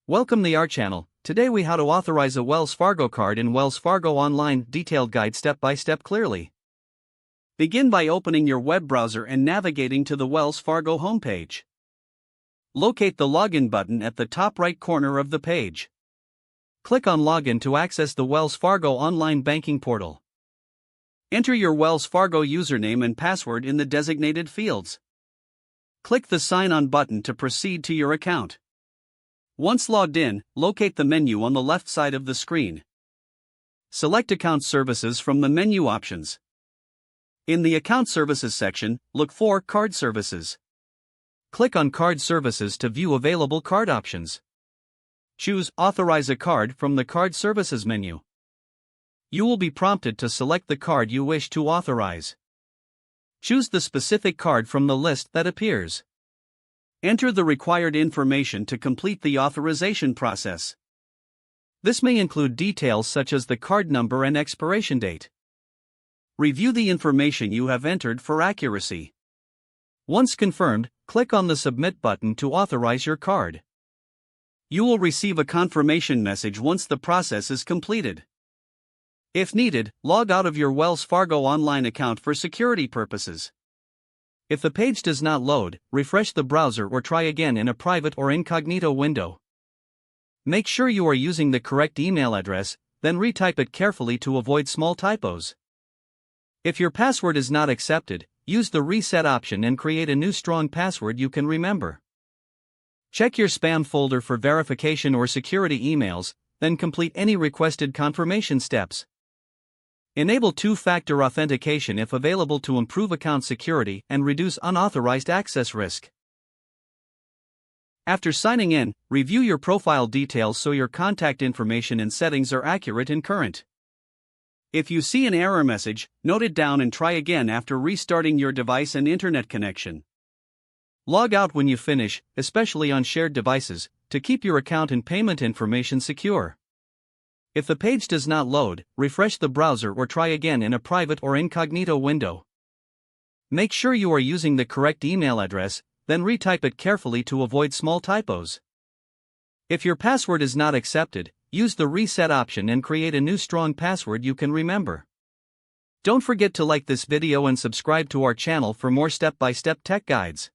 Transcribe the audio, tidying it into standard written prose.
Welcome to our channel. Today we how to authorize a Wells Fargo card in Wells Fargo Online. Detailed guide step by step clearly. Begin by opening your web browser and navigating to the Wells Fargo homepage. Locate the login button at the top right corner of the page. Click on Login to access the Wells Fargo Online banking portal. Enter your Wells Fargo username and password in the designated fields. Click the Sign On button to proceed to your account. Once logged in, locate the menu on the left side of the screen. Select Account Services from the menu options. In the Account Services section, look for Card Services. Click on Card Services to view available card options. Choose Authorize a Card from the Card Services menu. You will be prompted to select the card you wish to authorize. Choose the specific card from the list that appears. Enter the required information to complete the authorization process. This may include details such as the card number and expiration date. Review the information you have entered for accuracy. Once confirmed, click on the Submit button to authorize your card. You will receive a confirmation message once the process is completed. If needed, log out of your Wells Fargo Online account for security purposes. If the page does not load, refresh the browser or try again in a private or incognito window. Make sure you are using the correct email address, then retype it carefully to avoid small typos. If your password is not accepted, use the reset option and create a new strong password you can remember. Check your spam folder for verification or security emails, then complete any requested confirmation steps. Enable two-factor authentication if available to improve account security and reduce unauthorized access risk. After signing in, review your profile details so your contact information and settings are accurate and current. If you see an error message, note it down and try again after restarting your device and internet connection. Log out when you finish, especially on shared devices, to keep your account and payment information secure. If the page does not load, refresh the browser or try again in a private or incognito window. Make sure you are using the correct email address, then retype it carefully to avoid small typos. If your password is not accepted, use the reset option and create a new strong password you can remember. Don't forget to like this video and subscribe to our channel for more step-by-step tech guides.